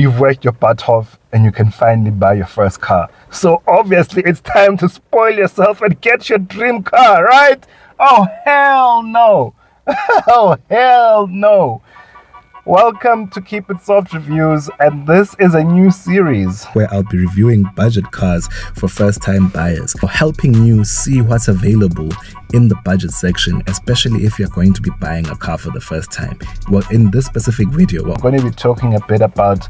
You've worked your butt off and you can finally buy your first car. So obviously it's time to spoil yourself and get your dream car, right? Oh, hell no. Oh, hell no. Welcome to Keep It Soft Reviews, and this is a new series where I'll be reviewing budget cars for first-time buyers, or helping you see what's available in the budget section, especially if you're going to be buying a car for the first time. Well, in this specific video, we're going to be talking a bit about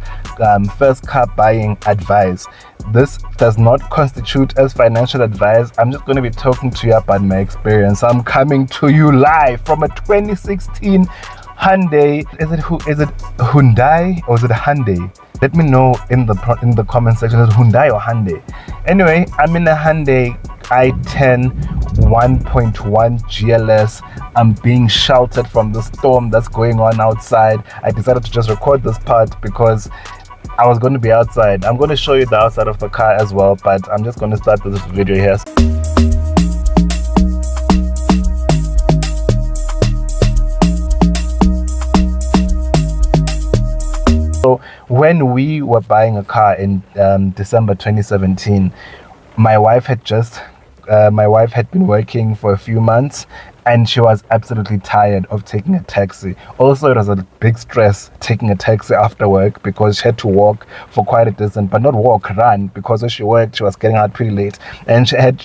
first car buying advice. This does not constitute as financial advice. I'm just going to be talking to you about my experience. I'm coming to you live from a 2016 Hyundai. Is it Hyundai or is it Hyundai? Let me know in the comment section. Is it Hyundai or Hyundai? Anyway, I'm in a Hyundai i10 1.1 GLS. I'm being sheltered from the storm that's going on outside. I decided to just record this part because I was going to be outside. I'm going to show you the outside of the car as well, but I'm just going to start this video here. So when we were buying a car in December 2017, my wife had been working for a few months and she was absolutely tired of taking a taxi. Also, it was a big stress taking a taxi after work because she had to walk for quite a distance, but not walk, run, because when she worked, she was getting out pretty late, and she had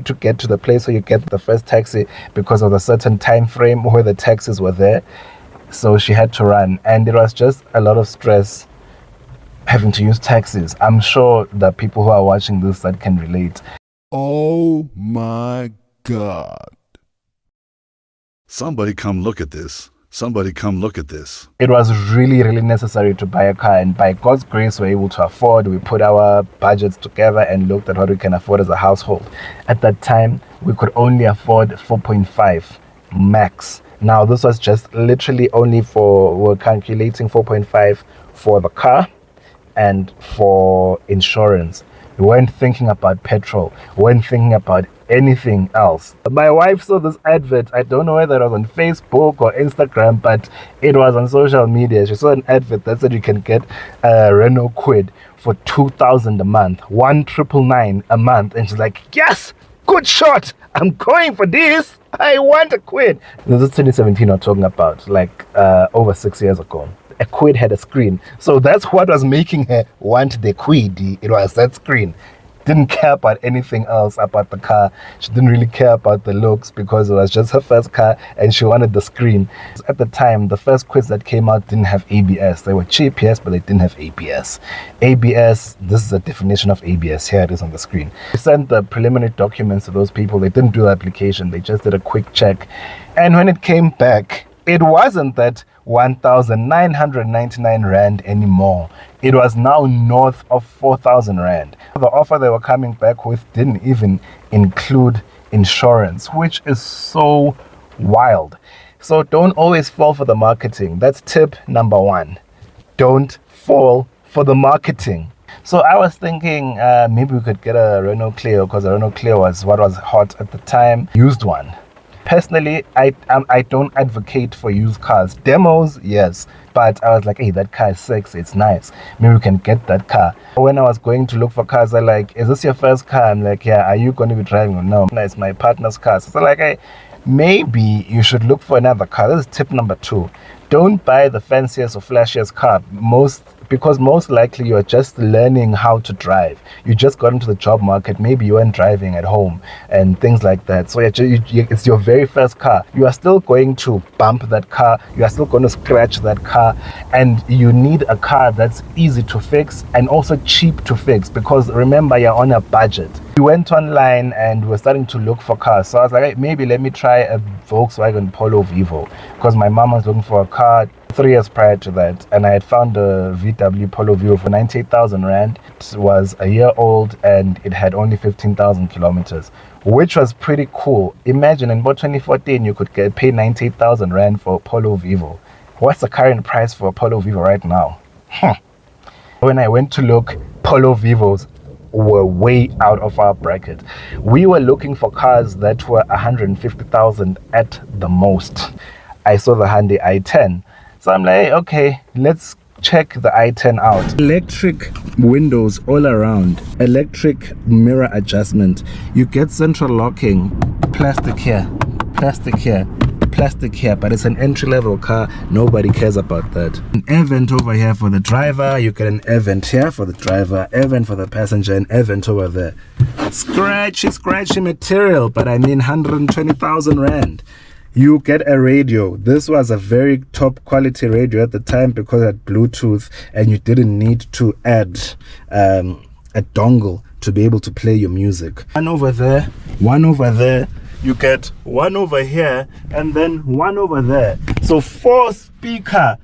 to get to the place where you get the first taxi because of a certain time frame where the taxis were there. So she had to run, and it was just a lot of stress having to use taxis. I'm sure the people who are watching this that can relate. Oh my God. Somebody come look at this. Somebody come look at this. It was really, really necessary to buy a car, and by God's grace, we're able to afford. We put our budgets together and looked at what we can afford as a household. At that time, we could only afford 4.5 max. Now, this was just literally only we're calculating 4.5 for the car and for insurance. We weren't thinking about petrol. We weren't thinking about anything else. My wife saw this advert. I don't know whether it was on Facebook or Instagram, but it was on social media. She saw an advert that said you can get a Renault Kwid for 2,000 a month, 1,999 a month. And she's like, yes, good shot. I'm going for this. I want a Kwid. This is 2017 we're talking about, like over 6 years ago. A Kwid had a screen. So that's what was making her want the Kwid. It was that screen. Didn't care about anything else about the car. She didn't really care about the looks because it was just her first car and she wanted the screen. At the time, the first Kwids that came out didn't have ABS. They were cheap, yes, but they didn't have ABS. ABS, this is the definition of ABS. Here it is on the screen. We sent the preliminary documents to those people. They didn't do the application. They just did a quick check. And when it came back, it wasn't that 1,999 Rand anymore. It was now north of 4,000 Rand. The offer they were coming back with didn't even include insurance, which is so wild. So don't always fall for the marketing. That's tip number one. Don't fall for the marketing. So I was thinking maybe we could get a Renault Clio, because a Renault Clio was what was hot at the time. Used one. Personally, I don't advocate for used cars. Demos, yes. But I was like, hey, that car is sexy. It's nice. Maybe we can get that car. When I was going to look for cars, they're like, is this your first car? I'm like, yeah. Are you going to be driving? No, it's my partner's car. So like, hey, maybe you should look for another car. This is tip number 2. Don't buy the fanciest or flashiest car. Because most likely you're just learning how to drive. You just got into the job market. Maybe you weren't driving at home and things like that. So it's your very first car. You are still going to bump that car. You are still going to scratch that car. And you need a car that's easy to fix and also cheap to fix. Because remember, you're on a budget. We went online and we're starting to look for cars. So I was like, hey, maybe let me try a Volkswagen Polo Vivo. Because my mom was looking for a car 3 years prior to that, and I had found a VW Polo Vivo for 98,000 Rand. It was a year old and it had only 15,000 kilometers, which was pretty cool. Imagine in about 2014 you could pay 98,000 Rand for a Polo Vivo. What's the current price for a Polo Vivo right now? When I went to look, Polo Vivos were way out of our bracket. We were looking for cars that were 150,000 at the most. I saw the Hyundai i10. So I'm like, okay, let's check the i10 out. Electric windows all around, electric mirror adjustment. You get central locking, plastic here, plastic here, plastic here, but it's an entry-level car. Nobody cares about that. An air vent over here for the driver. You get an air vent here for the driver, air vent for the passenger, and air vent over there. Scratchy material, but I mean 120,000 rand. You get a radio. This was a very top quality radio at the time because it had Bluetooth, and you didn't need to add a dongle to be able to play your music. One over there, one over there. You get one over here and then one over there. So 4 speaker,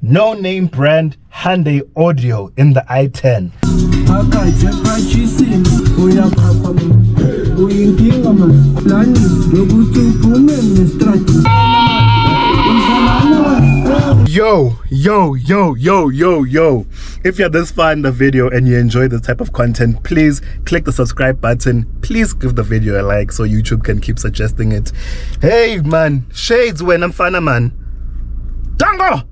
no name brand Hyundai audio in the i10. Yo. If you're this far in the video and you enjoy this type of content, please click the subscribe button. Please give the video a like so YouTube can keep suggesting it. Hey man, shades when I'm fana man. Dango!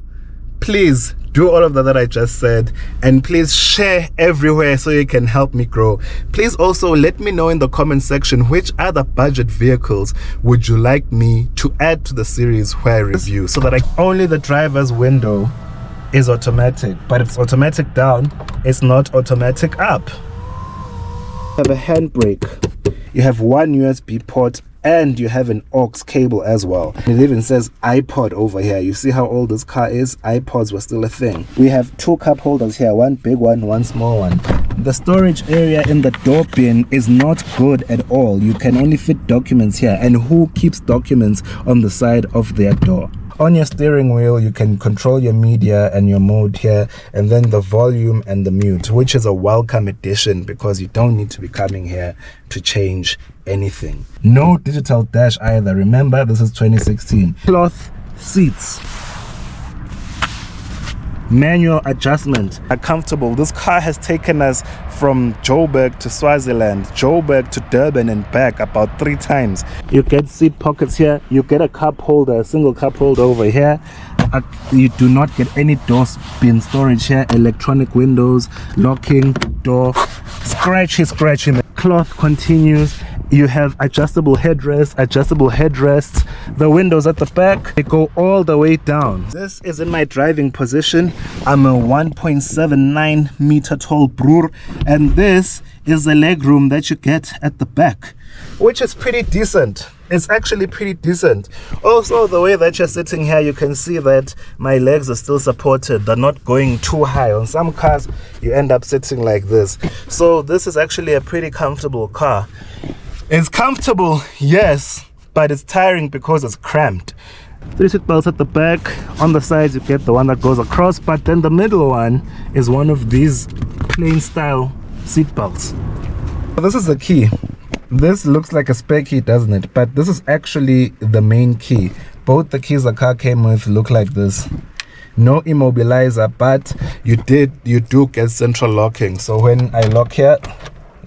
Please do all of that I just said, and please share everywhere so you can help me grow. Please also let me know in the comment section which other budget vehicles would you like me to add to the series where I review, so that only the driver's window is automatic, but it's automatic down, it's not automatic up. You have a handbrake, you have one USB port, and you have an aux cable as well. It even says iPod over here. You see how old this car is? iPods were still a thing. We have 2 cup holders here, one big one, one small one. The storage area in the door bin is not good at all. You can only fit documents here, and who keeps documents on the side of their door? On your steering wheel, you can control your media and your mode here, and then the volume and the mute, which is a welcome addition because you don't need to be coming here to change anything. No digital dash either. Remember, this is 2016. Cloth seats. Manual adjustment are comfortable. This car has taken us from Joburg to Swaziland, Joburg to Durban and back about 3 times. You get seat pockets here, you get a cup holder, a single cup holder over here. You do not get any door bin storage here. Electronic windows, locking, door, scratchy. Cloth continues. You have adjustable headrests. The windows at the back, they go all the way down. This is in my driving position. I'm a 1.79 meter tall broer, and this is the leg room that you get at the back, which is pretty decent. It's actually pretty decent. Also, the way that you're sitting here, you can see that my legs are still supported. They're not going too high. On some cars, you end up sitting like this. So this is actually a pretty comfortable car. It's comfortable, yes, but it's tiring because it's cramped. 3 seat belts at the back. On the sides, you get the one that goes across, but then the middle one is one of these plain style seat belts. This is the key. This looks like a spare key, doesn't it? But this is actually the main key. Both the keys the car came with look like this. No immobilizer, but you do get central locking. So when I lock here,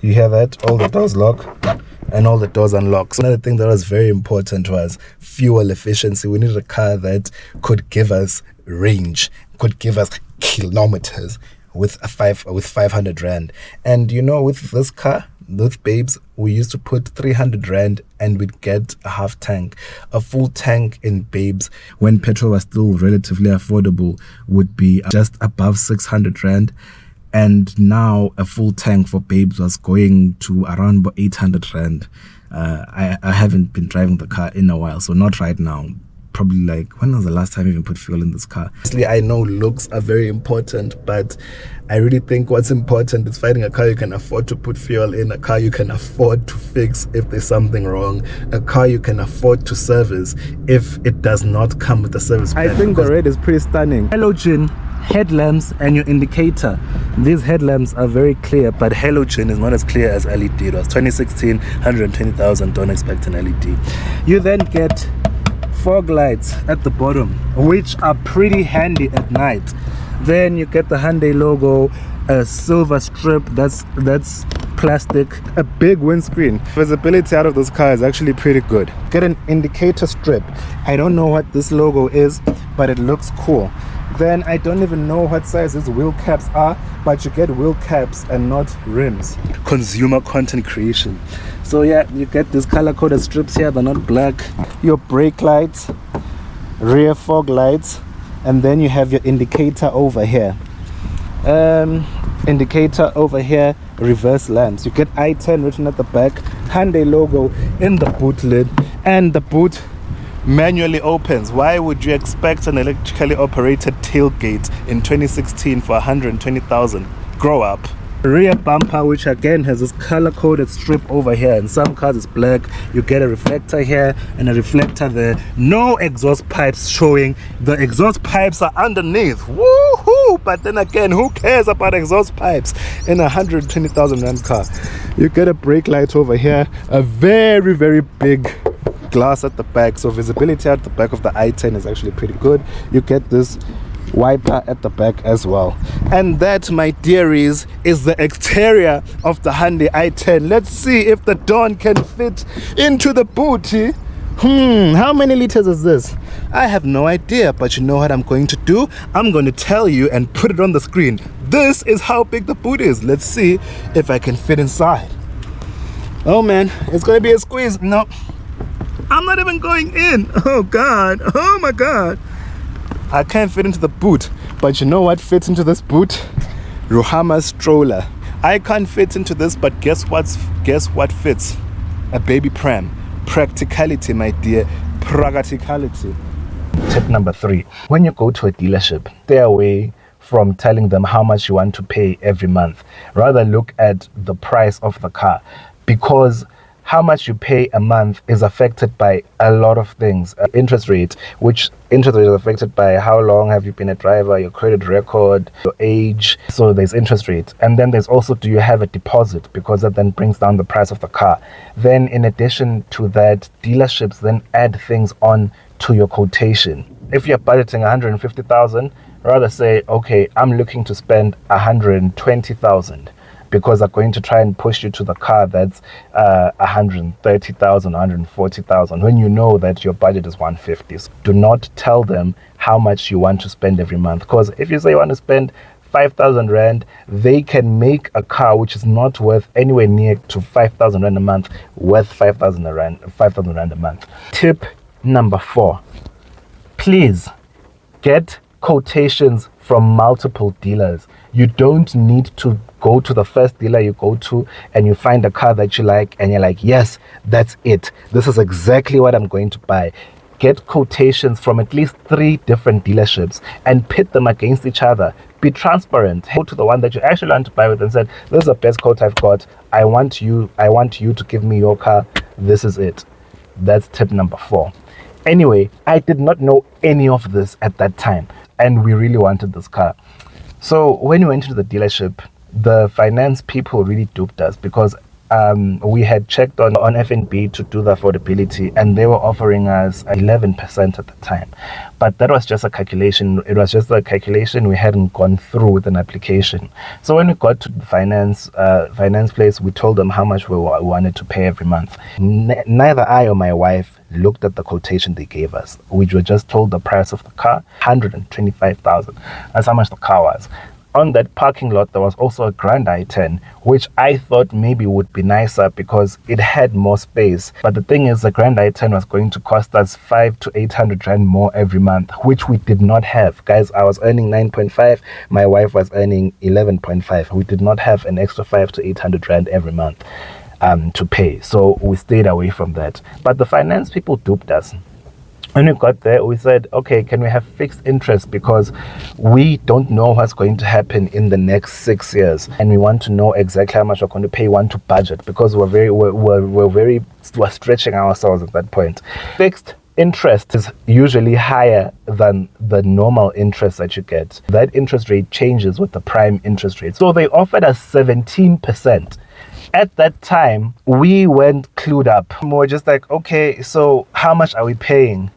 you hear that all the doors lock and all the doors unlock. So another thing that was very important was fuel efficiency. We needed a car that could give us range, could give us kilometers with 500 rand. And you know, with this car, with Babes, we used to put 300 rand and we'd get a half tank. A full tank in Babes, when petrol was still relatively affordable, would be just above 600 rand. And now a full tank for Babes was going to around about 800 rand. I haven't been driving the car in a while, so not right now. Probably like, when was the last time I even put fuel in this car? Honestly, I know looks are very important, but I really think what's important is finding a car you can afford to put fuel in, a car you can afford to fix if there's something wrong, a car you can afford to service if it does not come with a service plan. I think the red is pretty stunning. Halogen headlamps and your indicator. These headlamps are very clear, but halogen is not as clear as LED. It was 2016, 120,000, don't expect an LED. You then get fog lights at the bottom, which are pretty handy at night. Then you get the Hyundai logo, a silver strip that's plastic, a big windscreen. Visibility out of this car is actually pretty good. Get an indicator strip. I don't know what this logo is, but it looks cool. Then I don't even know what size these wheel caps are, but you get wheel caps and not rims. Consumer content creation. So yeah, you get these color-coded strips here, they're not black. Your brake lights, rear fog lights, and then you have your indicator over here. Indicator over here, reverse lamps. You get i10 written at the back, Hyundai logo in the boot lid, and the boot manually opens. Why would you expect an electrically operated tailgate in 2016 for 120,000? Grow up. Rear bumper, which again has this color-coded strip over here. In some cars it's black. You get a reflector here and a reflector there. No exhaust pipes showing. The exhaust pipes are underneath. Woohoo! But then again, who cares about exhaust pipes in a 120,000 rand car? You get a brake light over here, a very, very big glass at the back, so visibility at the back of the i10 is actually pretty good. You get this wiper at the back as well. And that, my dearies, is the exterior of the Hyundai i10. Let's see if the Dawn can fit into the booty. How many liters is this? I have no idea, but you know what I'm going to do? I'm going to tell you and put it on the screen. This is how big the boot is. Let's see if I can fit inside. Oh man, it's going to be a squeeze. No, I'm not even going in. Oh god, oh my god, I can't fit into the boot. But you know what fits into this boot? Ruhama's stroller. I can't fit into this, but guess what fits? A baby pram. Practicality, my dear. Practicality. Tip number 3. When you go to a dealership, stay away from telling them how much you want to pay every month. Rather look at the price of the car, because how much you pay a month is affected by a lot of things. Interest rate, which interest rate is affected by how long have you been a driver, your credit record, your age. So there's interest rate. And then there's also, do you have a deposit? Because that then brings down the price of the car. Then in addition to that, dealerships then add things on to your quotation. If you're budgeting 150,000, rather say, okay, I'm looking to spend 120,000. Because they're going to try and push you to the car that's 130,000, 140,000, when you know that your budget is 150. So do not tell them how much you want to spend every month. Because if you say you want to spend 5,000 rand, they can make a car which is not worth anywhere near to 5,000 rand a month worth 5,000 rand a month. Tip number 4. Please get quotations from multiple dealers. You don't need to go to the first dealer you go to and you find a car that you like and you're like, yes, that's it. This is exactly what I'm going to buy. Get quotations from at least 3 different dealerships and pit them against each other. Be transparent. Go to the one that you actually want to buy with and said, this is the best quote I've got. I want you to give me your car. This is it. That's tip number 4. Anyway, I did not know any of this at that time, and we really wanted this car. So when we went to the dealership, the finance people really duped us, because we had checked on FNB to do the affordability, and they were offering us 11% at the time. But that was just a calculation. It was just a calculation. We hadn't gone through with an application. So when we got to the finance place, we told them how much we wanted to pay every month. Neither I or my wife looked at the quotation they gave us. We were just told the price of the car, 125,000. That's how much the car was. On that parking lot, there was also a Grand i10, which I thought maybe would be nicer because it had more space. But the thing is, the Grand i10 was going to cost us 500 to 800 rand more every month, which we did not have. Guys, I was earning 9.5, my wife was earning 11.5. We did not have an extra 500 to 800 rand every month to pay. So we stayed away from that. But the finance people duped us. When we got there, we said, okay, can we have fixed interest, because we don't know what's going to happen in the next 6 years, and we want to know exactly how much we're going to pay. We want to budget, because we're stretching ourselves at that point. Fixed interest is usually higher than the normal interest that you get. That interest rate changes with the prime interest rate. So they offered us 17%. At that time, we weren't clued up. We were just like, okay, so how much are we paying?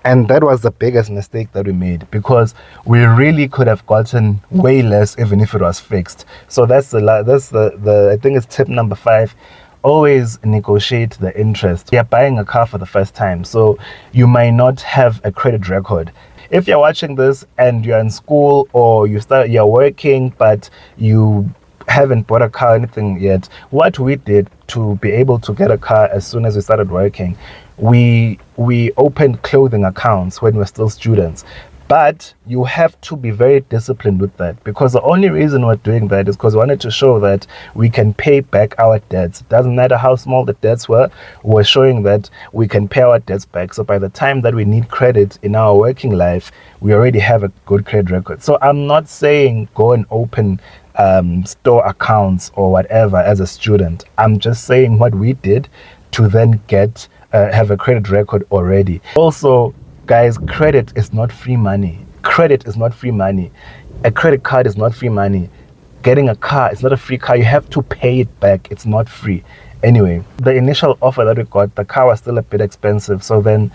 And that was the biggest mistake that we made, because we really could have gotten way less even if it was fixed. So that's the I think it's tip number 5. Always negotiate the interest. You're buying a car for the first time, so you might not have a credit record. if you're watching this and you're in school or you're working but you haven't bought a car or anything yet, what we did to be able to get a car as soon as we started working, we opened clothing accounts when we were still students. But you have to be very disciplined with that, because the only reason we're doing that is because we wanted to show that we can pay back our debts. It doesn't matter how small the debts were, we're showing that we can pay our debts back. So by the time that we need credit in our working life, we already have a good credit record. So I'm not saying go and open store accounts or whatever as a student. I'm just saying what we did to then get have a credit record already. Also, guys, credit is not free money. Credit is not free money. A credit card is not free money. Getting a car is not a free car. You have to pay it back. It's not free. Anyway, the initial offer that we got, the car was still a bit expensive. So then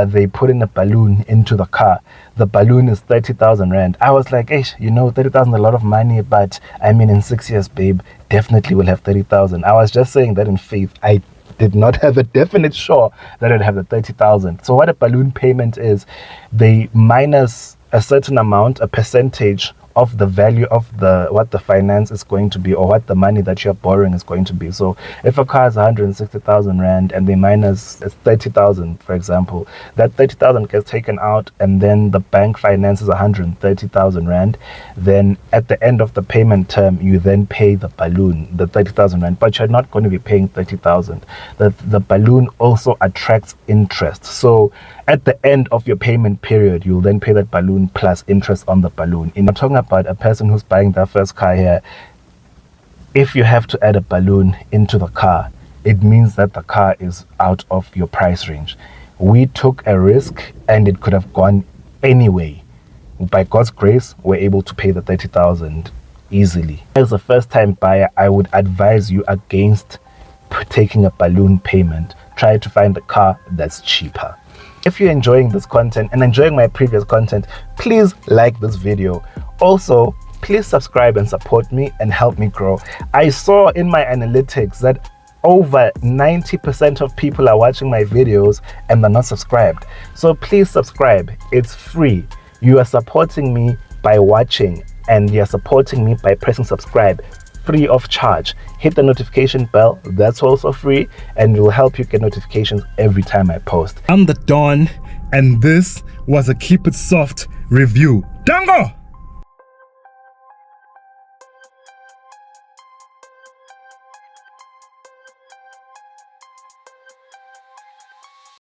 they put in a balloon into the car. The balloon is 30,000 rand. I was like, 30,000 is a lot of money, but I mean, in 6 years, babe, definitely will have 30,000. I was just saying that in faith. I did not have a definite sure that I'd have the 30,000. So what a balloon payment is, they minus a certain amount, a percentage of the value of what the finance is going to be, or what the money that you're borrowing is going to be. So if a car is 160,000 rand and they minus 30,000, for example, that 30,000 gets taken out, and then the bank finances 130,000 rand. Then at the end of the payment term, you then pay the balloon, the 30,000 rand, but you're not going to be paying 30,000. The balloon also attracts interest. So at the end of your payment period, you'll then pay that balloon plus interest on the balloon. I'm talking about a person who's buying their first car here. If you have to add a balloon into the car, it means that the car is out of your price range. We took a risk and it could have gone anyway. By God's grace, we're able to pay the 30,000 easily. As a first-time buyer, I would advise you against taking a balloon payment. Try to find a car that's cheaper. If you're enjoying this content and enjoying my previous content, please like this video. Also, please subscribe and support me and help me grow. I saw in my analytics that over 90% of people are watching my videos and they're not subscribed. So please subscribe. It's free. You are supporting me by watching, and you're supporting me by pressing subscribe, free of charge. Hit the notification bell, that's also free, and it will help you get notifications every time I post. I'm the Don, and this was a Keep It Soft review. Dango!